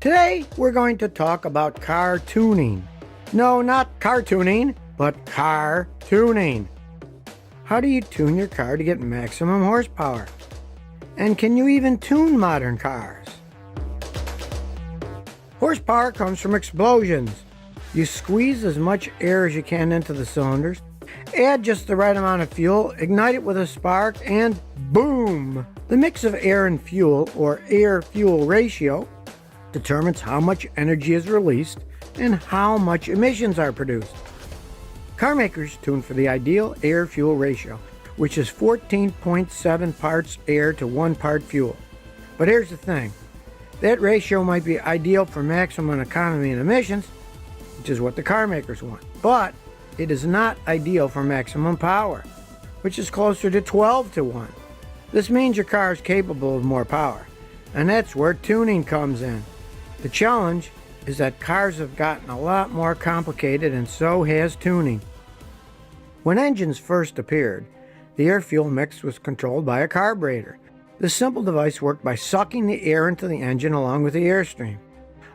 Today, we're going to talk about car tuning. No, not cartooning, but car tuning. How do you tune your car to get maximum horsepower? And can you even tune modern cars? Horsepower comes from explosions. You squeeze as much air as you can into the cylinders, add just the right amount of fuel, ignite it with a spark, and boom! The mix of air and fuel, or air-fuel ratio, determines how much energy is released and how much emissions are produced. Car makers tune for the ideal air-fuel ratio, which is 14.7 parts air to 1 part fuel. But here's the thing. That ratio might be ideal for maximum economy and emissions, which is what the car makers want. But it is not ideal for maximum power, which is closer to 12 to 1. This means your car is capable of more power, and that's where tuning comes in. The challenge is that cars have gotten a lot more complicated, and so has tuning. When engines first appeared, the air-fuel mix was controlled by a carburetor. This simple device worked by sucking the air into the engine along with the airstream.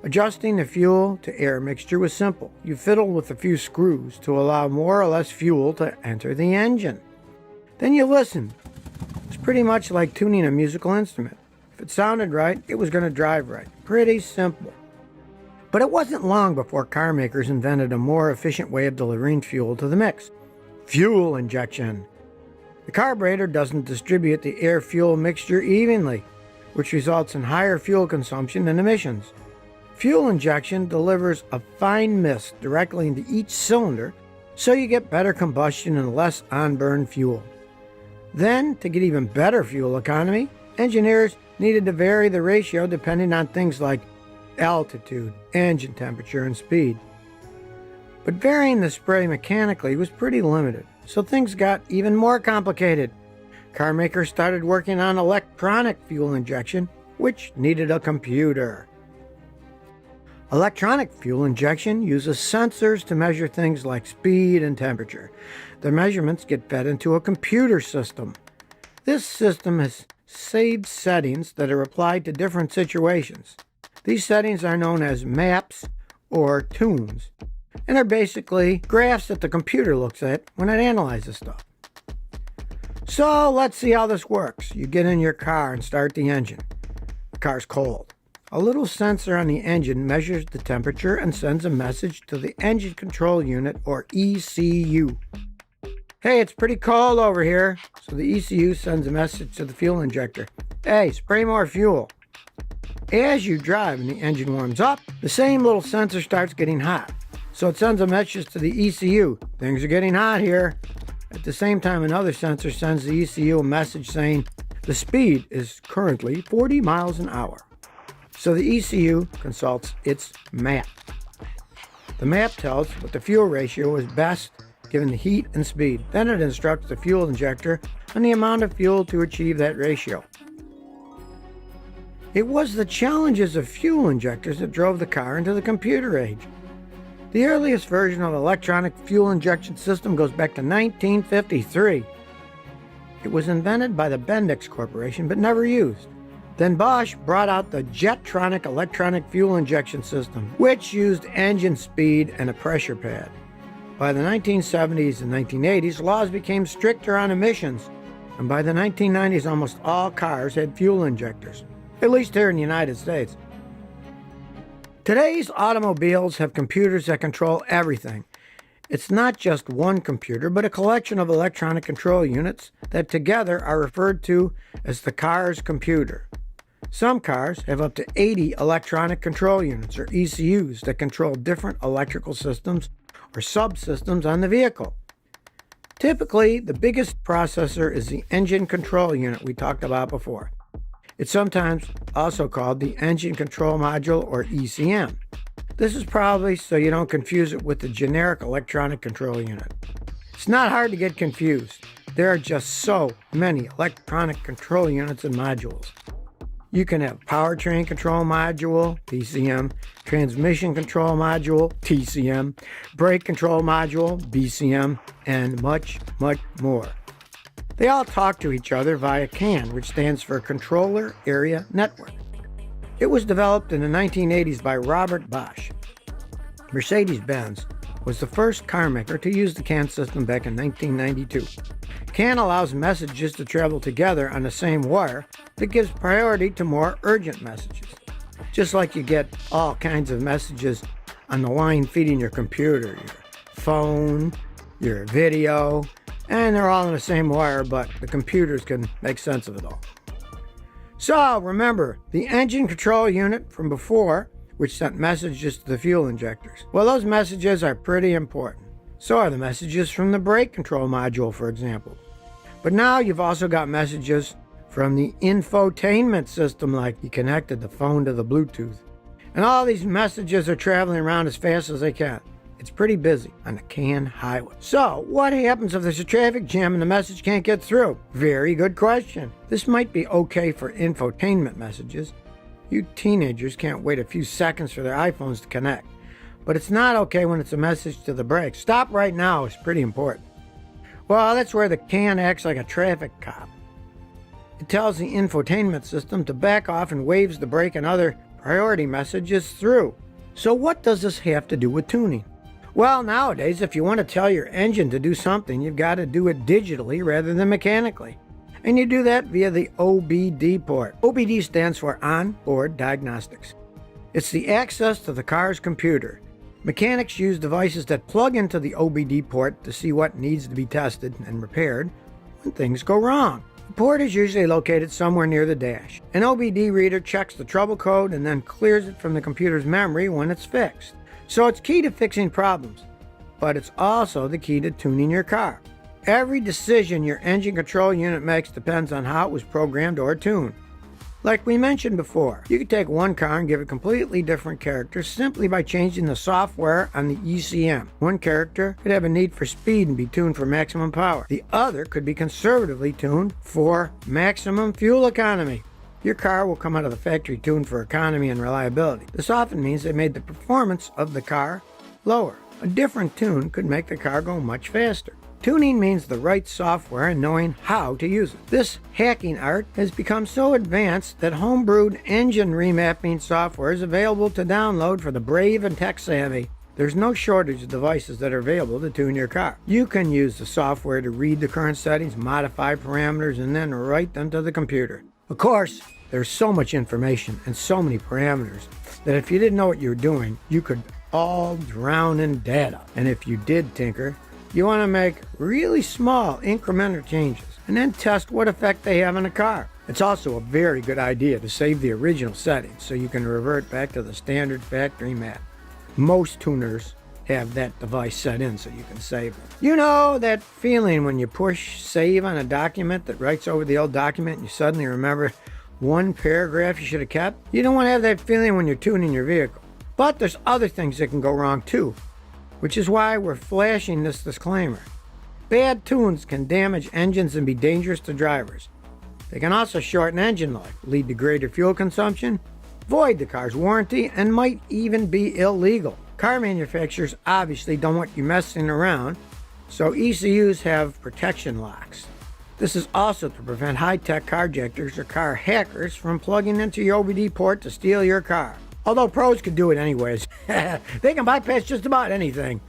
Adjusting the fuel to air mixture was simple. You fiddled with a few screws to allow more or less fuel to enter the engine. Then you listened. It's pretty much like tuning a musical instrument. If it sounded right, it was going to drive right. Pretty simple. But it wasn't long before car makers invented a more efficient way of delivering fuel to the mix. Fuel injection. The carburetor doesn't distribute the air-fuel mixture evenly, which results in higher fuel consumption and emissions. Fuel injection delivers a fine mist directly into each cylinder, so you get better combustion and less on-burn fuel. Then, to get even better fuel economy, engineers needed to vary the ratio depending on things like altitude, engine temperature, and speed. But varying the spray mechanically was pretty limited, so things got even more complicated. Car makers started working on electronic fuel injection, which needed a computer. Electronic fuel injection uses sensors to measure things like speed and temperature. The measurements get fed into a computer system. This system has saved settings that are applied to different situations. These settings are known as maps or tunes, and are basically graphs that the computer looks at when it analyzes stuff. So let's see how this works. You get in your car and start the engine. The car's cold. A little sensor on the engine measures the temperature and sends a message to the engine control unit, or ECU. Hey, it's pretty cold over here. So the ECU sends a message to the fuel injector. Hey, spray more fuel. As you drive and the engine warms up, the same little sensor starts getting hot. So it sends a message to the ECU. Things are getting hot here. At the same time, another sensor sends the ECU a message saying the speed is currently 40 miles an hour. So the ECU consults its map. The map tells what the fuel ratio is best given the heat and speed. Then it instructs the fuel injector on the amount of fuel to achieve that ratio. It was the challenges of fuel injectors that drove the car into the computer age. The earliest version of electronic fuel injection system goes back to 1953. It was invented by the Bendix Corporation but never used. Then Bosch brought out the Jetronic electronic fuel injection system, which used engine speed and a pressure pad. By the 1970s and 1980s, laws became stricter on emissions, and by the 1990s, almost all cars had fuel injectors, at least here in the United States. Today's automobiles have computers that control everything. It's not just one computer, but a collection of electronic control units that together are referred to as the car's computer. Some cars have up to 80 electronic control units, or ECUs, that control different electrical systems or subsystems on the vehicle. Typically, the biggest processor is the engine control unit we talked about before. It's sometimes also called the engine control module, or ECM. This is probably so you don't confuse it with the generic electronic control unit. It's not hard to get confused. There are just so many electronic control units and modules. You can have powertrain control module, PCM, transmission control module, TCM, brake control module, BCM, and much, much more. They all talk to each other via CAN, which stands for Controller Area Network. It was developed in the 1980s by Robert Bosch. Mercedes-Benz was the first car maker to use the CAN system back in 1992. CAN allows messages to travel together on the same wire that gives priority to more urgent messages. Just like you get all kinds of messages on the line feeding your computer, your phone, your video, and they're all on the same wire, but the computers can make sense of it all. So remember, the engine control unit from before, which sent messages to the fuel injectors. Well, those messages are pretty important. So are the messages from the brake control module, for example. But now you've also got messages from the infotainment system, like you connected the phone to the Bluetooth. And all these messages are traveling around as fast as they can. It's pretty busy on the CAN highway. So, what happens if there's a traffic jam and the message can't get through? Very good question. This might be okay for infotainment messages. You teenagers can't wait a few seconds for their iPhones to connect. But it's not okay when it's a message to the brakes. Stop right now is pretty important. Well, that's where the CAN acts like a traffic cop. It tells the infotainment system to back off and waves the brake and other priority messages through. So what does this have to do with tuning? Well, nowadays, if you want to tell your engine to do something, you've got to do it digitally rather than mechanically. And you do that via the OBD port. OBD stands for On-Board Diagnostics. It's the access to the car's computer. Mechanics use devices that plug into the OBD port to see what needs to be tested and repaired when things go wrong. The port is usually located somewhere near the dash. An OBD reader checks the trouble code and then clears it from the computer's memory when it's fixed. So it's key to fixing problems, but it's also the key to tuning your car. Every decision your engine control unit makes depends on how it was programmed or tuned. Like we mentioned before, you could take one car and give it completely different characters simply by changing the software on the ECM. One character could have a need for speed and be tuned for maximum power. The other could be conservatively tuned for maximum fuel economy. Your car will come out of the factory tuned for economy and reliability. This often means they made the performance of the car lower. A different tune could make the car go much faster. Tuning means the right software and knowing how to use it. This hacking art has become so advanced that homebrewed engine remapping software is available to download for the brave and tech-savvy. There's no shortage of devices that are available to tune your car. You can use the software to read the current settings, modify parameters, and then write them to the computer. Of course, there's so much information and so many parameters that if you didn't know what you were doing, you could all drown in data. And if you did tinker, you want to make really small incremental changes and then test what effect they have on the car. It's also a very good idea to save the original settings so you can revert back to the standard factory map. Most tuners have that device set in so you can save them. You know that feeling when you push save on a document that writes over the old document and you suddenly remember one paragraph you should have kept? You don't want to have that feeling when you're tuning your vehicle. But there's other things that can go wrong too, which is why we're flashing this disclaimer. Bad tunes can damage engines and be dangerous to drivers. They can also shorten engine life, lead to greater fuel consumption, void the car's warranty, and might even be illegal. Car manufacturers obviously don't want you messing around, so ECUs have protection locks. This is also to prevent high-tech carjackers or car hackers from plugging into your OBD port to steal your car. Although pros could do it anyways. They can bypass just about anything.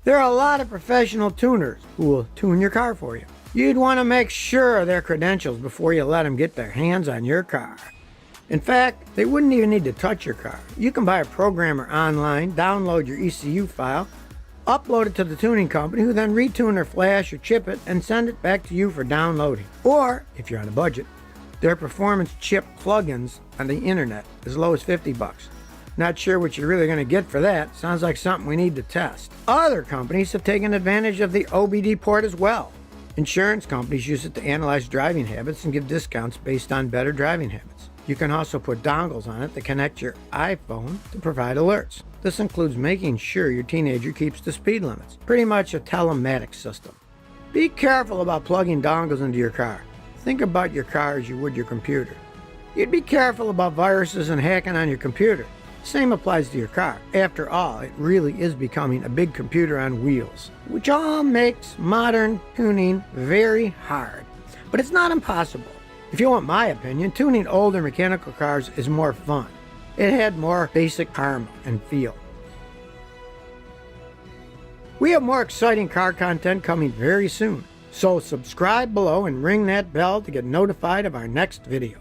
There are a lot of professional tuners who will tune your car for you. You'd want to make sure of their credentials before you let them get their hands on your car. In fact, they wouldn't even need to touch your car. You can buy a programmer online, download your ECU file, upload it to the tuning company, who then retune or flash or chip it and send it back to you for downloading. Or, if you're on a budget, there are performance chip plugins on the internet as low as $50. Not sure what you're really going to get for that. Sounds like something we need to test. Other companies have taken advantage of the OBD port as well. Insurance companies use it to analyze driving habits and give discounts based on better driving habits. You can also put dongles on it to connect your iPhone to provide alerts. This includes making sure your teenager keeps the speed limits. Pretty much a telematics system. Be careful about plugging dongles into your car. Think about your car as you would your computer. You'd be careful about viruses and hacking on your computer. Same applies to your car. After all, it really is becoming a big computer on wheels, which all makes modern tuning very hard. But it's not impossible. If you want my opinion, tuning older mechanical cars is more fun. It had more basic karma and feel. We have more exciting car content coming very soon, so subscribe below and ring that bell to get notified of our next video.